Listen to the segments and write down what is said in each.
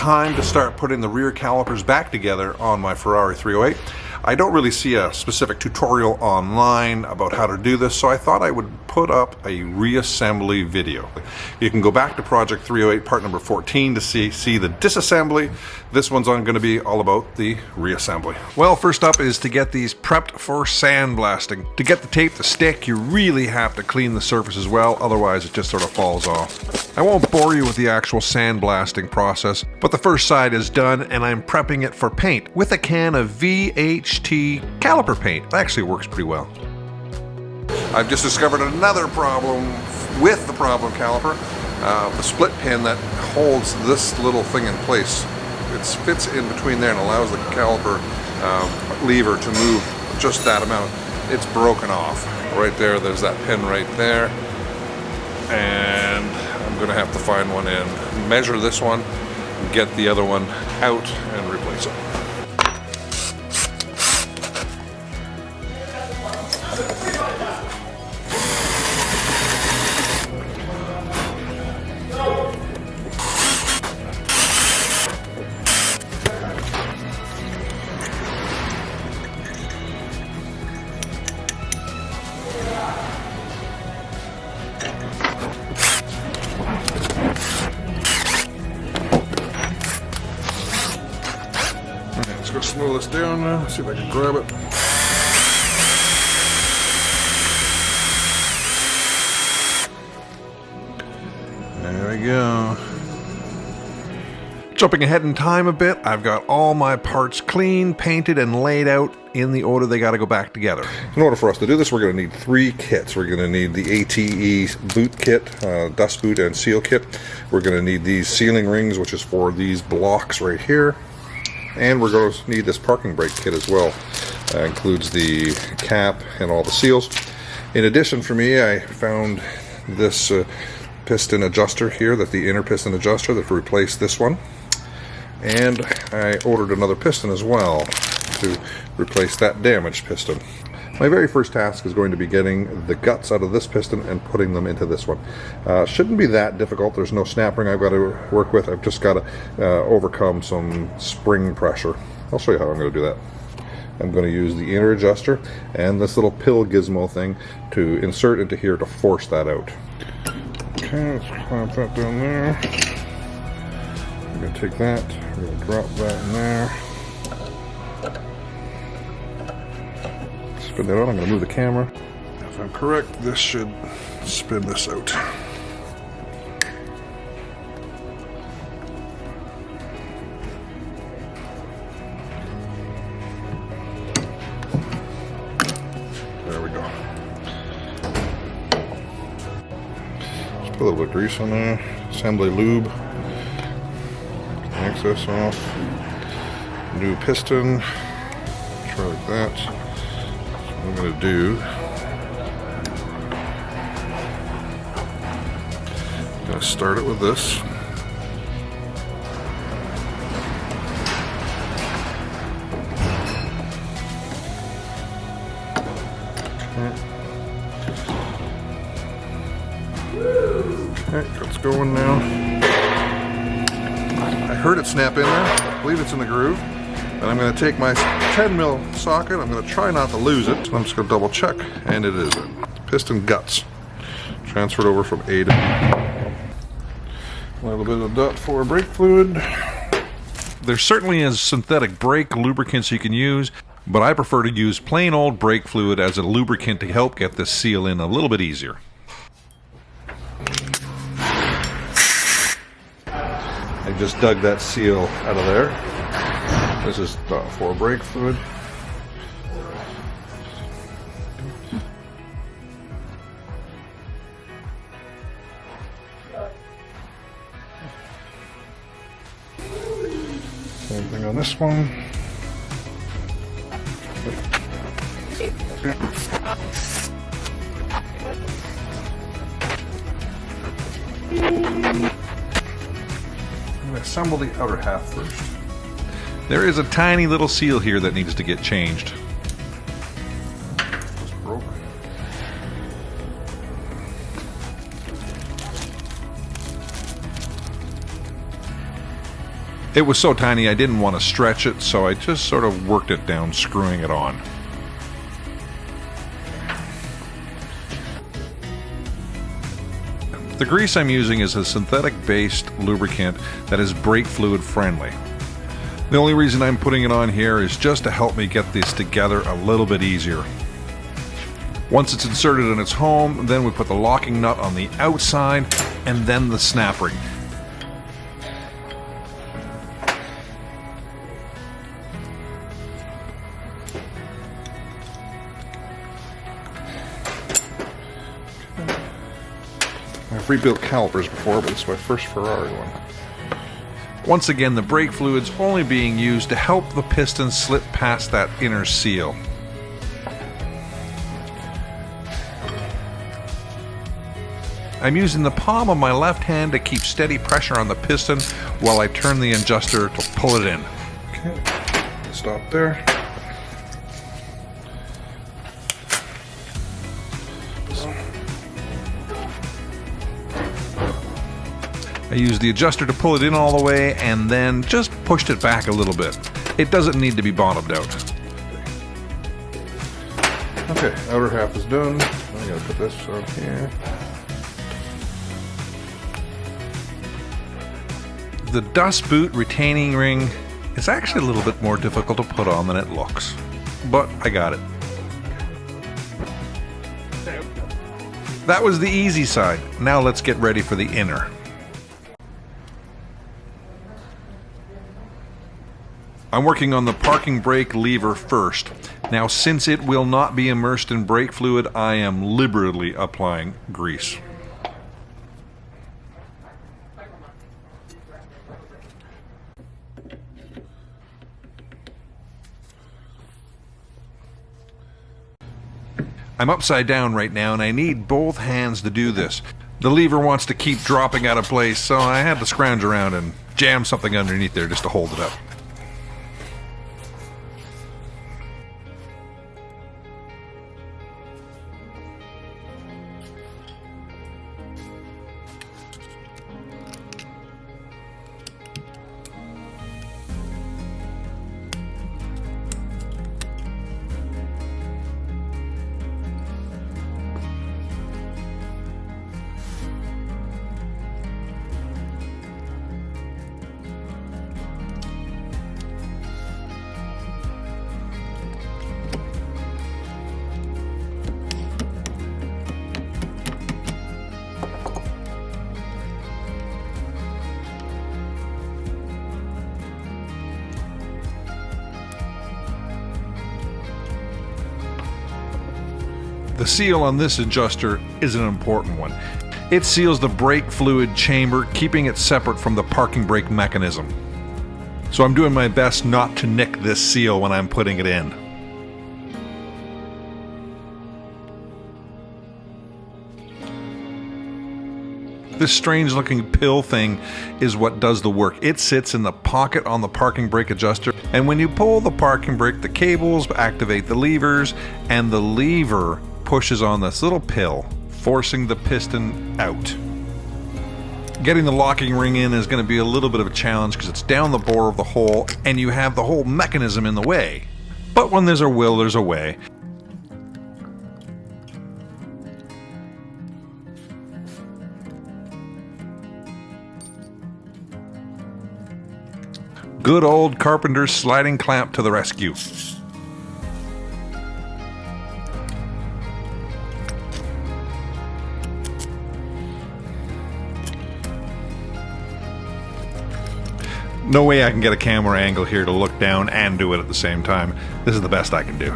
time to start putting the rear calipers back together on my Ferrari 308. I don't really see a specific tutorial online about how to do this, so I thought I would put up a reassembly video. You can go back to Project 308 part number 14 to see the disassembly. This one's going to be all about the reassembly. Well, first up is to get these prepped for sandblasting. To get the tape to stick, you really have to clean the surface as well, otherwise it just sort of falls off. I won't bore you with the actual sandblasting process, but the first side is done and I'm prepping it for paint with a can of VHT caliper paint. It actually works pretty well. I've just discovered another problem with the problem caliper. The split pin that holds this little thing in place. It fits in between there and allows the caliper lever to move just that amount. It's broken off. Right there, there's that pin right there. And I'm going to have to find one and measure this one, get the other one out and replace it. Let's go slow this down now, see if I can grab it. There we go. Jumping ahead in time a bit, I've got all my parts clean, painted, and laid out in the order they got to go back together. In order for us to do this, we're going to need 3 kits. We're going to need the ATE boot kit, dust boot and seal kit. We're going to need these sealing rings, which is for these blocks right here. And we're going to need this parking brake kit as well. Includes the cap and all the seals. In addition, for me, I found this piston adjuster here, the inner piston adjuster that replaced this one. And I ordered another piston as well to replace that damaged piston. My very first task is going to be getting the guts out of this piston and putting them into this one. Shouldn't be that difficult. There's no snap ring I've got to work with. I've just got to overcome some spring pressure. I'll show you how I'm going to do that. I'm going to use the inner adjuster and this little pill gizmo thing to insert into here to force that out. Okay, let's clamp that down there. I'm going to take that, we're going to drop that in there. Spin that out. I'm going to move the camera. If I'm correct, this should spin this out. There we go. Just put a little bit of grease on there. Assembly lube. Access off. New piston. Try like that. I'm going to do, I'm going to start it with this. Okay, that's going now. I heard it snap in there. I believe it's in the groove. And I'm going to take my 10mm socket, I'm going to try not to lose it. So I'm just going to double check, and it is it. Piston guts. Transferred over from A to B. A little bit of dot for brake fluid. There certainly is synthetic brake lubricants you can use, but I prefer to use plain old brake fluid as a lubricant to help get this seal in a little bit easier. I just dug that seal out of there. This is for brake fluid. Same thing on this one. I'm going to assemble the outer half first. There is a tiny little seal here that needs to get changed. Just broke. It was so tiny I didn't want to stretch it, so I just sort of worked it down, screwing it on. The grease I'm using is a synthetic-based lubricant that is brake fluid friendly. The only reason I'm putting it on here is just to help me get this together a little bit easier. Once it's inserted in its home, then we put the locking nut on the outside and then the snap ring. I've rebuilt calipers before, but it's my first Ferrari one. Once again, the brake fluid's only being used to help the piston slip past that inner seal. I'm using the palm of my left hand to keep steady pressure on the piston while I turn the adjuster to pull it in. Okay, stop there. I used the adjuster to pull it in all the way and then just pushed it back a little bit. It doesn't need to be bottomed out. Okay, outer half is done. I gotta put this on here. The dust boot retaining ring is actually a little bit more difficult to put on than it looks, but I got it. That was the easy side. Now let's get ready for the inner. I'm working on the parking brake lever first. Now, since it will not be immersed in brake fluid, I am liberally applying grease. I'm upside down right now and I need both hands to do this. The lever wants to keep dropping out of place, so I had to scrounge around and jam something underneath there just to hold it up. The seal on this adjuster is an important one. It seals the brake fluid chamber, keeping it separate from the parking brake mechanism. So I'm doing my best not to nick this seal when I'm putting it in. This strange looking pill thing is what does the work. It sits in the pocket on the parking brake adjuster, and when you pull the parking brake, the cables activate the levers, and the lever pushes on this little pill, forcing the piston out. Getting the locking ring in is going to be a little bit of a challenge because it's down the bore of the hole and you have the whole mechanism in the way. But when there's a will, there's a way. Good old Carpenter's sliding clamp to the rescue. No way I can get a camera angle here to look down and do it at the same time. This is the best I can do.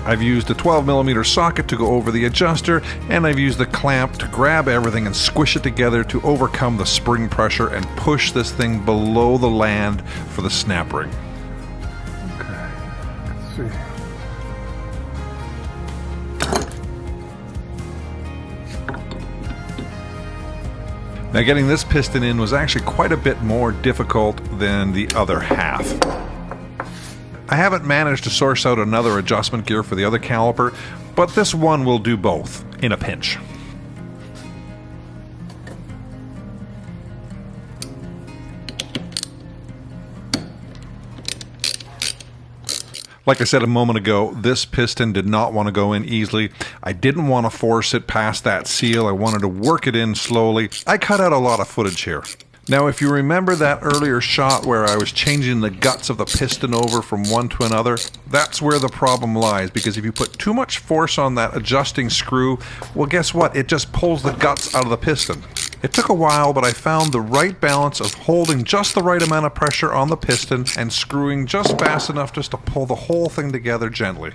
I've used a 12mm socket to go over the adjuster, and I've used the clamp to grab everything and squish it together to overcome the spring pressure and push this thing below the land for the snap ring. Okay, let's see. Now, getting this piston in was actually quite a bit more difficult than the other half. I haven't managed to source out another adjustment gear for the other caliper, but this one will do both in a pinch. Like I said a moment ago, this piston did not want to go in easily. I didn't want to force it past that seal. I wanted to work it in slowly. I cut out a lot of footage here. Now, if you remember that earlier shot where I was changing the guts of the piston over from one to another, that's where the problem lies, because if you put too much force on that adjusting screw, well, guess what? It just pulls the guts out of the piston. It took a while, but I found the right balance of holding just the right amount of pressure on the piston and screwing just fast enough just to pull the whole thing together gently.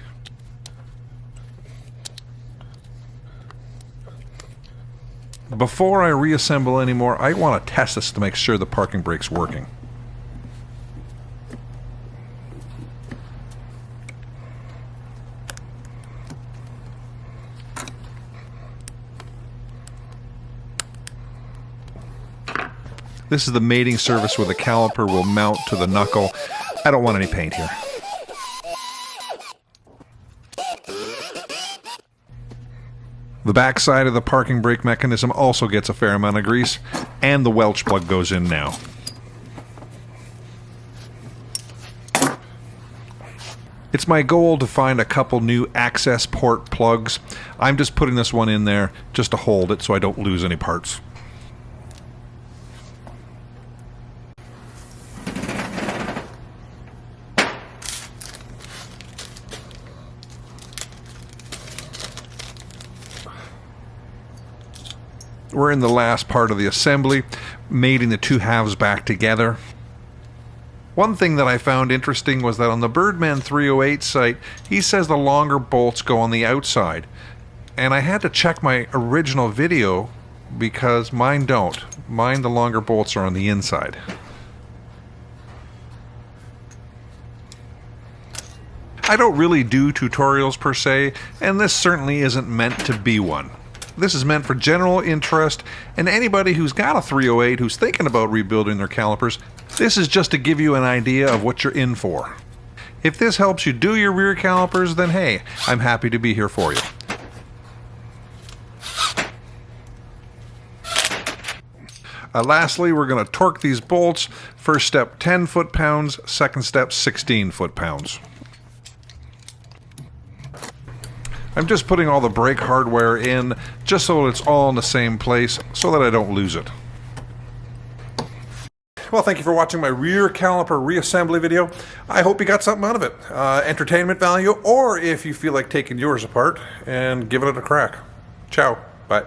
Before I reassemble anymore, I want to test this to make sure the parking brake's working. This is the mating surface where the caliper will mount to the knuckle. I don't want any paint here. The back side of the parking brake mechanism also gets a fair amount of grease, and the Welch plug goes in now. It's my goal to find a couple new access port plugs. I'm just putting this one in there just to hold it so I don't lose any parts. We're in the last part of the assembly, mating the two halves back together. One thing that I found interesting was that on the Birdman 308 site, he says the longer bolts go on the outside. And I had to check my original video because mine don't. Mine, the longer bolts are on the inside. I don't really do tutorials per se, and this certainly isn't meant to be one. This is meant for general interest, and anybody who's got a 308 who's thinking about rebuilding their calipers, this is just to give you an idea of what you're in for. If this helps you do your rear calipers, then hey, I'm happy to be here for you. Lastly, we're going to torque these bolts. First step 10 foot-pounds, second step 16 foot-pounds. I'm just putting all the brake hardware in just so it's all in the same place so that I don't lose it. Well, thank you for watching my rear caliper reassembly video. I hope you got something out of it. Entertainment value, or if you feel like taking yours apart and giving it a crack. Ciao. Bye.